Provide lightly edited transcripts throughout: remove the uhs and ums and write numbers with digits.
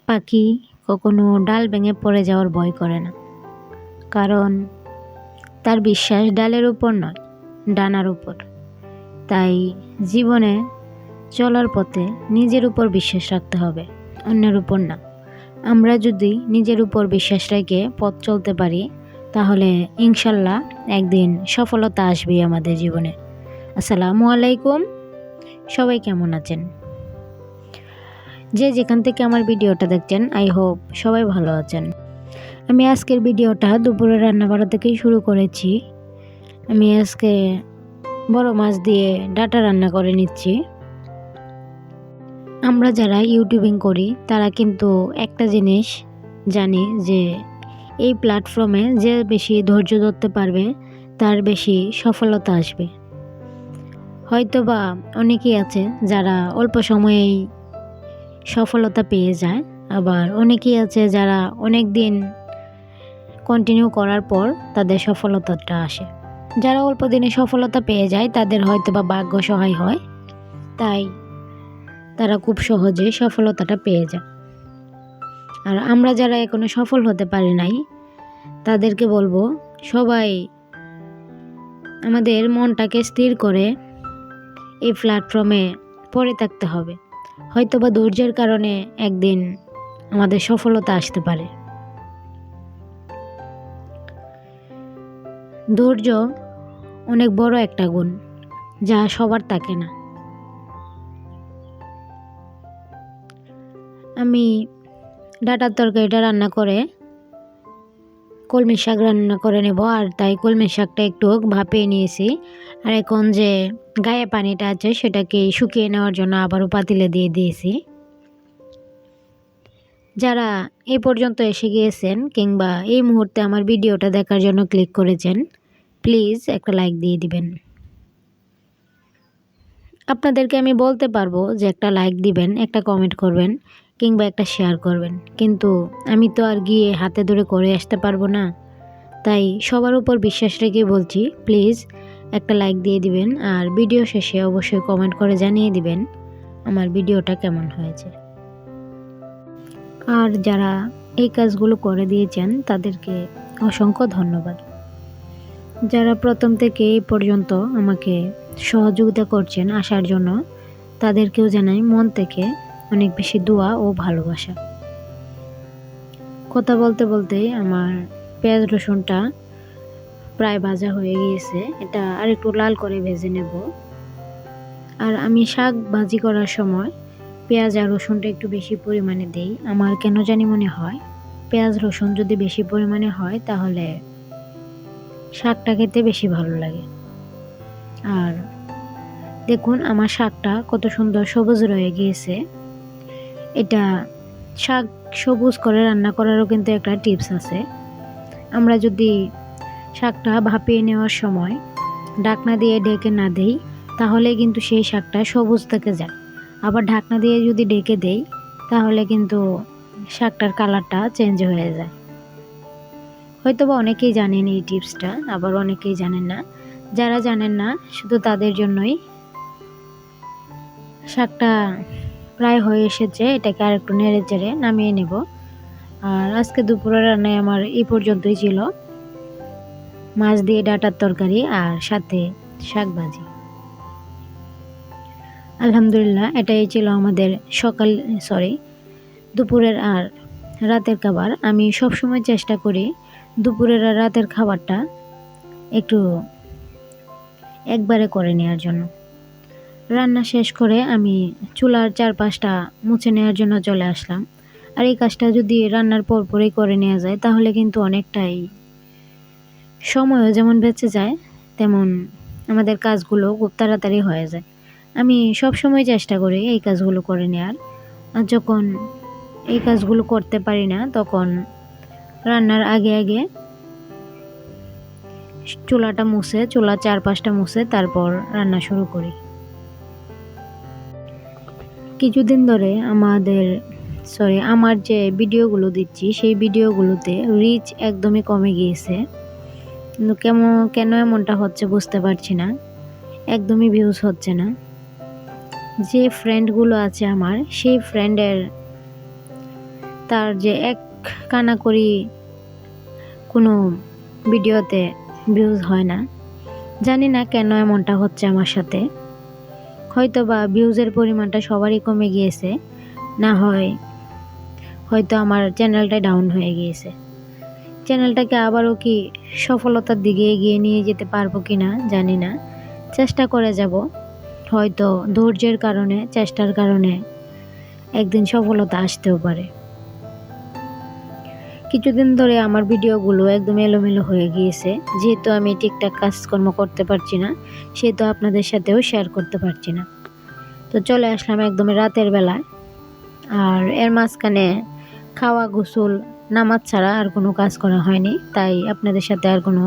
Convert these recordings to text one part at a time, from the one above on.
পাখি কখনো ডাল ভেঙে পড়ে যাওয়ার ভয় করে না, কারণ তার বিশ্বাস ডালের উপর নয়, ডানার উপর। তাই জীবনে চলার পথে নিজের উপর বিশ্বাস রাখতে হবে, অন্যের উপর না। আমরা যদি নিজের উপর বিশ্বাস রেখে পথ চলতে পারি, তাহলে ইনশাল্লাহ একদিন সফলতা আসবেই আমাদের জীবনে। আসসালামু আলাইকুম, সবাই কেমন আছেন? যে যেখান থেকে আমার ভিডিওটা দেখছেন, আই হোপ সবাই ভালো আছেন। আমি আজকের ভিডিওটা দুপুরে রান্না করা থেকেই শুরু করেছি। আমি আজকে বড় মাছ দিয়ে ডাটা রান্না করে নিচ্ছি। আমরা যারা ইউটিউবিং করি তারা কিন্তু একটা জিনিস জানি যে এই প্ল্যাটফর্মে যে বেশি ধৈর্য ধরতে পারবে তার বেশি সফলতা আসবে। হয়তোবা অনেকেই আছে যারা অল্প সময়েই সফলতা পেয়ে যায়, আবার অনেকেই আছে যারা অনেক দিন কন্টিনিউ করার পর তাদের সফলতাটা আসে। যারা অল্প দিনে সফলতা পেয়ে যায় তাদের হয়তোবা ভাগ্য সহায় হয়, তাই তারা খুব সহজে সফলতাটা পেয়ে যায়। আর আমরা যারা এখনো সফল হতে পারি নাই তাদেরকে বলবো, সবাই আমাদের মনটাকে স্থির করে এই প্ল্যাটফর্মে পড়ে থাকতে হবে। হয়তোবা ধৈর্যের কারণে একদিন আমাদের সফলতা আসতে পারে। ধৈর্য অনেক বড় একটা গুণ, যা সবার থাকে না। আমি ডাটার তরকারিটা রান্না করে কলমি শাক রান্না করে নেব, আর তাই কলমি শাকটা একটু ভাপিয়ে নিয়েছি। আর এখন যে গায়ে পানিটা আছে সেটাকে শুকিয়ে নেওয়ার জন্য আবারও পাতিলে দিয়ে দিয়েছি। যারা এই পর্যন্ত এসে গিয়েছেন কিংবা এই মুহূর্তে আমার ভিডিওটা দেখার জন্য ক্লিক করেছেন, প্লিজ একটা লাইক দিয়ে দিবেন। আপনাদেরকে আমি বলতে পারবো যে একটা লাইক দিবেন, একটা কমেন্ট করবেন কিংবা একটা শেয়ার করবেন, কিন্তু আমি তো আর গিয়ে হাতে ধরে করে আসতে পারবো না। তাই সবার উপর বিশ্বাস রেখে বলছি, প্লিজ একটা লাইক দিয়ে দিবেন, আর ভিডিও শেষে অবশ্যই কমেন্ট করে জানিয়ে দিবেন আমার ভিডিওটা কেমন হয়েছে। আর যারা এই কাজগুলো করে দিয়েছেন তাদেরকে অসংখ্য ধন্যবাদ। যারা প্রথম থেকে এই পর্যন্ত আমাকে সহযোগিতা করছেন আসার জন্য, তাদেরকেও জানাই মন থেকে অনেক বেশি দোয়া ও ভালোবাসা। কথা বলতে বলতে আমার পেঁয়াজ রসুনটা প্রায় ভাজা হয়ে গিয়েছে, এটা আর একটু লাল করে ভেজে নেব। আর আমি শাক ভাজি করার সময় পেঁয়াজ আর রসুনটা একটু বেশি পরিমাণে দেই। আমার কেন জানি মনে হয় পেঁয়াজ রসুন যদি বেশি পরিমাণে হয় তাহলে শাকটা খেতে বেশি ভালো লাগে। আর দেখুন আমার শাকটা কত সুন্দর সবুজ রয়ে গিয়েছে। এটা শাক সবুজ করে রান্না করারও কিন্তু একটা টিপস আছে। আমরা যদি শাকটা ভাপিয়ে নেওয়ার সময় ঢাকনা দিয়ে ঢেকে না দেই, তাহলে কিন্তু সেই শাকটা সবুজ থেকে যায়। আবার ঢাকনা দিয়ে যদি ঢেকে দেই তাহলে কিন্তু শাকটার কালারটা চেঞ্জ হয়ে যায়। হয়তোবা অনেকেই জানেন এই টিপসটা, আবার অনেকেই জানেন না। যারা জানেন না শুধু তাদের জন্যই। শাকটা প্রায় হয়ে এসেছে, এটাকে আর একটু নেড়ে চেড়ে নামিয়ে নেব। আর আজকে দুপুরের রান্নায় আমার এই পর্যন্তই ছিল। মাছ দিয়ে ডাটার তরকারি আর সাথে শাক ভাজি। আলহামদুলিল্লাহ, এটাই ছিল আমাদের দুপুরের আর রাতের খাবার। আমি সবসময় চেষ্টা করি দুপুরের আর রাতের খাবারটা একটু একবারে করে নেওয়ার জন্য। রান্না শেষ করে আমি চুলার চারপাশটা মুছে নেওয়ার জন্য চলে আসলাম। আর এই কাজটা যদি রান্নার পরপরই করে নেওয়া যায় তাহলে কিন্তু অনেকটাই সময়ও যেমন বেঁচে যায়, তেমন আমাদের কাজগুলো খুব তাড়াতাড়ি হয়ে যায়। আমি সব সময় চেষ্টা করি এই কাজগুলো করে নেওয়ার। আর যখন এই কাজগুলো করতে পারি না তখন রান্নার আগে আগে চুলার চারপাশটা মুছে তারপর রান্না শুরু করি। কিছুদিন ধরে আমার যে ভিডিওগুলো দিচ্ছি সেই ভিডিওগুলোতে রিচ একদমই কমে গিয়েছে। কিন্তু কেন এমনটা হচ্ছে বুঝতে পারছি না, একদমই ভিউজ হচ্ছে না। যে ফ্রেন্ডগুলো আছে আমার, সেই ফ্রেন্ডের তার যে এক কানা করি কোনো ভিডিওতে ভিউজ হয় না। জানি না কেন এমনটা হচ্ছে আমার সাথে। হয়তো বা ভিউজের পরিমাণটা সবারই কমে গিয়েছে, না হয় হয়তো আমার চ্যানেলটা ডাউন হয়ে গিয়েছে। চ্যানেলটাকে আবারও কি সফলতার দিকে এগিয়ে নিয়ে যেতে পারবো কিনা জানি না, চেষ্টা করে যাব। হয়তো ধৈর্যের কারণে, চেষ্টার কারণে একদিন সফলতা আসতেও পারে। কিছুদিন ধরে আমার ভিডিওগুলো একদম এলোমেলো হয়ে গিয়েছে, যেহেতু আমি ঠিকঠাক কাজকর্ম করতে পারছি না, সেহেতু আপনাদের সাথেও শেয়ার করতে পারছি না। তো চলে আসলাম একদম রাতের বেলায়, আর এর মাঝখানে খাওয়া, গোসল, নামাজ ছাড়া আর কোনো কাজ করা হয়নি, তাই আপনাদের সাথে আর কোনো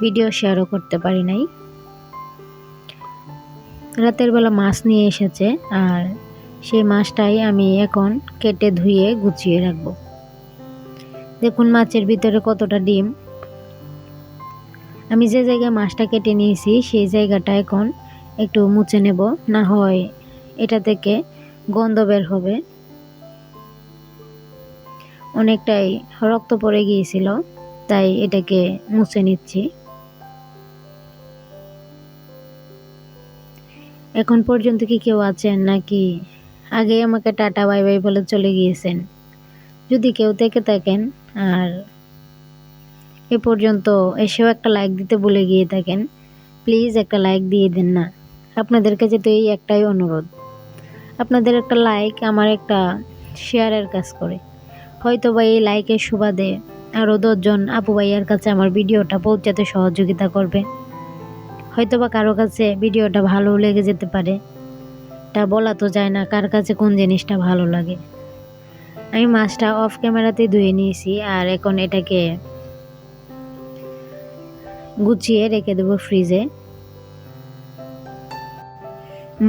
ভিডিও শেয়ারও করতে পারি নাই। রাতের বেলা মাছ নিয়ে এসেছে, আর সেই মাছটাই আমি এখন কেটে ধুয়ে গুছিয়ে রাখবো। দেখুন মাছের ভিতরে কতটা ডিম। আমি যে জায়গায় মাছটা কেটে নিয়েছি সেই জায়গাটা এখন একটু মুছে নেব, না হয় এটা থেকে গন্ধ বের হবে। অনেকটাই রক্ত পড়ে গিয়েছিল, তাই এটাকে মুছে নিচ্ছি। এখন পর্যন্ত কি কেউ আছেন নাকি আগে আমাকে টাটা বাই বাই বলে চলে গিয়েছেন? যদি কেউ থেকে থাকেন আর এ পর্যন্ত এসেও একটা লাইক দিতে ভুলে গিয়ে থাকেন, প্লিজ একটা লাইক দিয়ে দেন না। আপনাদের কাছে তো এই একটাই অনুরোধ, আপনাদের একটা লাইক আমার একটা শেয়ারের কাজ করে। হয়তো বা এই লাইকের সুবাদে আরও 10 জন আপু ভাইয়ার কাছে আমার ভিডিওটা পৌঁছাতে সহযোগিতা করবে। হয়তো বা কারো কাছে ভিডিওটা ভালো লেগে যেতে পারে, তা বলা তো যায় না কার কাছে কোন জিনিসটা ভালো লাগে। আমি মাছটা অফ ক্যামেরাতে ধুয়ে নিয়েছি, আর এখন এটাকে গুছিয়ে রেখে দেবো ফ্রিজে।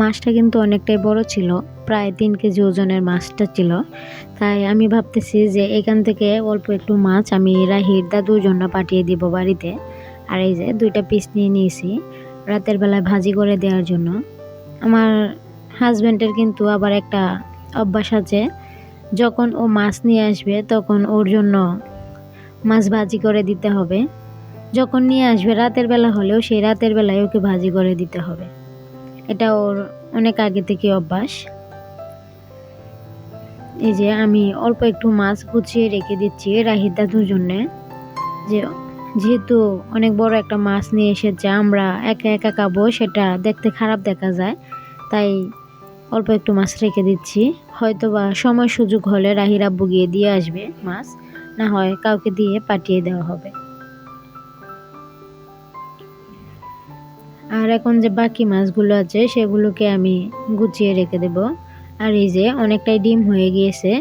মাছটা কিন্তু অনেকটাই বড় ছিল, প্রায় 3 কেজি ওজনের মাছটা ছিল। তাই আমি ভাবতেছি যে এখান থেকে অল্প একটু মাছ আমি রাহির দাদুর জন্য পাঠিয়ে দিব বাড়িতে। আর এই যে 2টা পিস নিয়ে নিয়েছি রাতের বেলায় ভাজি করে দেওয়ার জন্য। আমার হাজব্যান্ডের কিন্তু আবার একটা অভ্যাস আছে, যখন ও মাছ নিয়ে আসবে তখন ওর জন্য মাছ ভাজি করে দিতে হবে। যখন নিয়ে আসবে রাতের বেলা হলেও সেই রাতের বেলায় ওকে ভাজি করে দিতে হবে। এটা ওর অনেক আগে থেকে অভ্যাস। এই যে আমি অল্প একটু মাছ গুছিয়ে রেখে দিচ্ছি রাহির দাদুর জন্যে, যেহেতু অনেক বড় একটা মাছ নিয়ে এসেছে, আমরা একা একা খাবো সেটা দেখতে খারাপ দেখা যায়, তাই অল্প একটু মাছ রেখে দিচ্ছি। হয়তো বা সময় সুযোগ হলে রাহির আব্বু গিয়ে দিয়ে আসবে মাছ, না হয় কাউকে দিয়ে পাঠিয়ে দেওয়া হবে। আর এখন যে বাকি মাছগুলো আছে সেগুলোকে আমি গুছিয়ে রেখে দেব। আর এই যে অনেকটাই ডিম হয়ে গিয়েছে,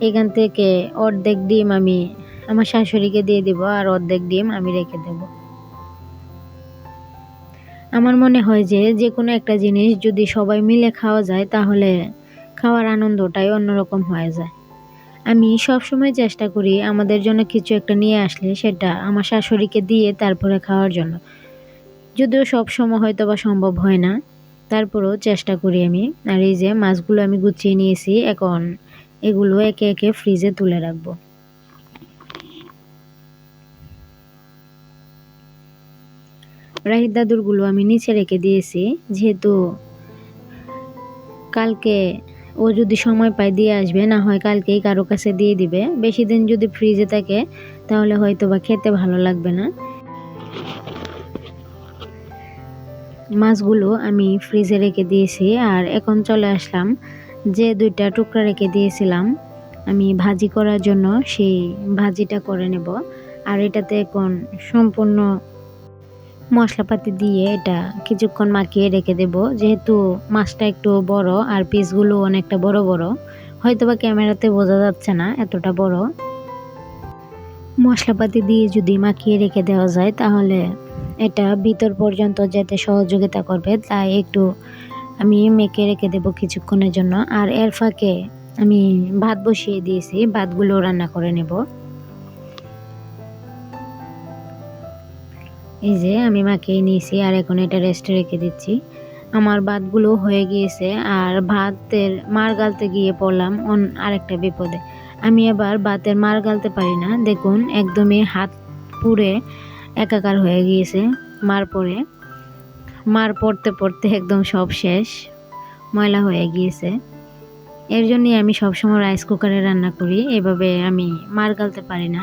এখান থেকে অর্ধেক ডিম আমি আমার শাশুড়িকে দিয়ে দিব, আর অর্ধেক ডিম আমি রেখে দেব। আমার মনে হয় যে যে কোনো একটা জিনিস যদি সবাই মিলে খাওয়া যায় তাহলে খাওয়ার আনন্দটাই অন্যরকম হয়ে যায়। আমি সবসময় চেষ্টা করি আমাদের জন্য কিছু একটা নিয়ে আসলে সেটা আমার শাশুড়িকে দিয়ে তারপরে খাওয়ার জন্য, যদিও সব সময় হয়তো বা সম্ভব হয় না, তারপরেও চেষ্টা করি আমি। আর এই যে মাছগুলো আমি গুছিয়ে নিয়েছি, এখন এগুলো একে একে ফ্রিজে তুলে রাখবো। রাহির দাদুরগুলো আমি নিচে রেখে দিয়েছি, যেহেতু কালকে ও যদি সময় পায় দিয়ে আসবে, না হয় কালকেই কারো কাছে দিয়ে দিবে। বেশি দিন যদি ফ্রিজে থাকে তাহলে হয়তো বা খেতে ভালো লাগবে না। মাছগুলো আমি ফ্রিজে রেখে দিয়েছি, আর এখন চলে আসলাম যে 2টা টুকরা রেখে দিয়েছিলাম আমি ভাজি করার জন্য, সেই ভাজিটা করে নেব। আর এটাতে এখন সম্পূর্ণ মশলাপাতি দিয়ে এটা কিছুক্ষণ মাখিয়ে রেখে দেব, যেহেতু মাছটা একটু বড় আর পিসগুলো অনেকটা বড় বড়, হয়তো বা ক্যামেরাতে বোঝা যাচ্ছে না এতটা বড়। মশলাপাতি দিয়ে যদি মাখিয়ে রেখে দেওয়া যায় তাহলে এটা ভিতর পর্যন্ত যেতে সহযোগিতা করবে, তাই একটু আমি মেখে রেখে দেব কিছুক্ষণের জন্য। আর এর ফাঁকে আমি ভাত বসিয়ে দিয়েছি, ভাতগুলো রান্না করে নেব। এই যে আমি মাখিয়ে নিয়েছি, আর এখন এটা রেস্টে রেখে দিচ্ছি। আমার ভাতগুলো হয়ে গিয়েছে, আর ভাতের মার গালতে গিয়ে পড়লাম আরেকটা বিপদে। আমি আবার ভাতের মার গালতে পারি না, দেখুন একদমই হাত পুড়ে একাকার হয়ে গিয়েছে মার পড়তে পড়তে একদম সব শেষ, ময়লা হয়ে গিয়েছে। এর জন্যই আমি সবসময় রাইস কুকারে রান্না করি, এভাবে আমি মার গালতে পারি না।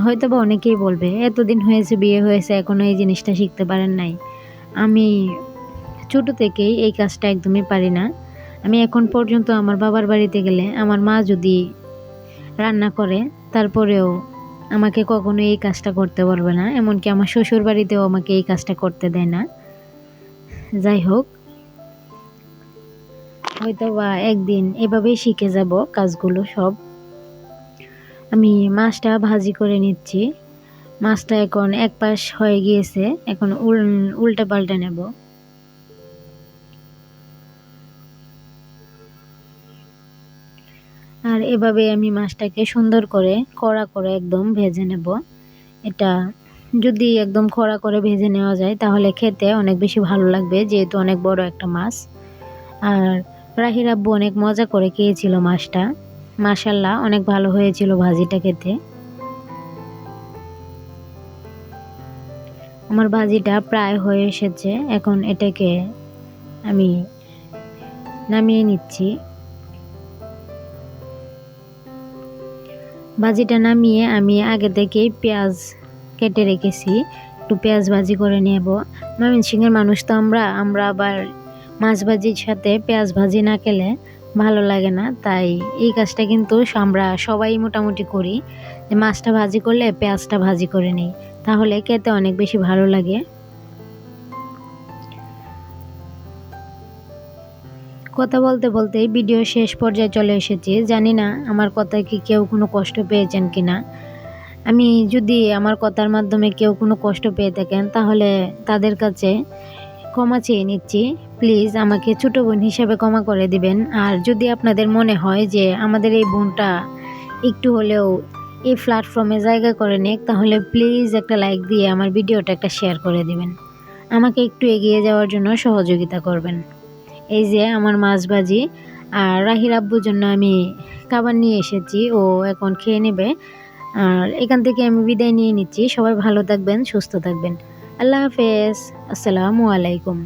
হয়তো বা অনেকেই বলবে এতদিন হয়েছে, বিয়ে হয়েছে, এখনো এই জিনিসটা শিখতে পারেন নাই। আমি ছোট থেকেই এই কাজটা একদমই পারি না। আমি এখন পর্যন্ত আমার বাবার বাড়িতে গেলে আমার মা যদি রান্না করে তারপরেও আমাকে কখনো এই কাজটা করতে বলবে না, এমনকি আমার শ্বশুর বাড়িতেও আমাকে এই কাজটা করতে দেয় না। যাই হোক, হয়তো বা একদিন এভাবেই শিখে যাব কাজগুলো সব। আমি মাছটা ভাজি করে নিচ্ছি। মাছটা এখন এক পাশ হয়ে গিয়েছে, এখন উল্টে পাল্টে নেব। আর এভাবে আমি মাছটাকে সুন্দর করে কড়া করে একদম ভেজে নেব। এটা যদি একদম কড়া করে ভেজে নেওয়া যায় তাহলে খেতে অনেক বেশি ভালো লাগবে, যেহেতু অনেক বড় একটা মাছ। আর রাহির আব্বু অনেক মজা করে খেয়েছিল মাছটা, মাশাল্লাহ অনেক ভালো হয়েছিল ভাজিটা খেতে। আমার ভাজিটা প্রায় হয়ে এসেছে, এখন এটাকে আমি নামিয়ে নিচ্ছি। ভাজিটা নামিয়ে আমি আগে থেকেই পেঁয়াজ কেটে রেখেছি, একটু পেঁয়াজ ভাজি করে নেব। ময়মনসিংহের মানুষ তো আমরা আবার মাছ ভাজির সাথে পেঁয়াজ ভাজি না খেলে ভালো লাগে না, তাই এই কাজটা কিন্তু আমরা সবাই মোটামুটি করি, যে মাছটা ভাজি করলে পেঁয়াজটা ভাজি করে নিই, তাহলে খেতে অনেক বেশি ভালো লাগে। কথা বলতে বলতে ভিডিও শেষ পর্যায়ে চলে এসেছি, জানি না আমার কথায় কি কেউ কোনো কষ্ট পেয়েছেন কিনা। আমি যদি আমার কথার মাধ্যমে কেউ কোনো কষ্ট পেয়ে থাকেন তাহলে তাদের কাছে ক্ষমা চেয়ে নিচ্ছি, প্লিজ আমাকে ছোট বোন হিসেবে ক্ষমা করে দিবেন। আর যদি আপনাদের মনে হয় যে আমাদের এই বোনটা একটু হলেও এই প্ল্যাটফর্মে জায়গা করে নিক, তাহলে প্লিজ একটা লাইক দিয়ে আমার ভিডিওটা একটা শেয়ার করে দিবেন, আমাকে একটু এগিয়ে যাওয়ার জন্য সহযোগিতা করবেন। এই যে আমার মাছ ভাজি আর রাহির আব্বুর জন্য আমি খাবার নিয়ে এসেছি, ও এখন খেয়ে নেবে। আর এখান থেকে আমি বিদায় নিয়ে নিচ্ছি। সবাই ভালো থাকবেন, সুস্থ থাকবেন। আল্লাহ হাফেজ। আসসালামু আলাইকুম।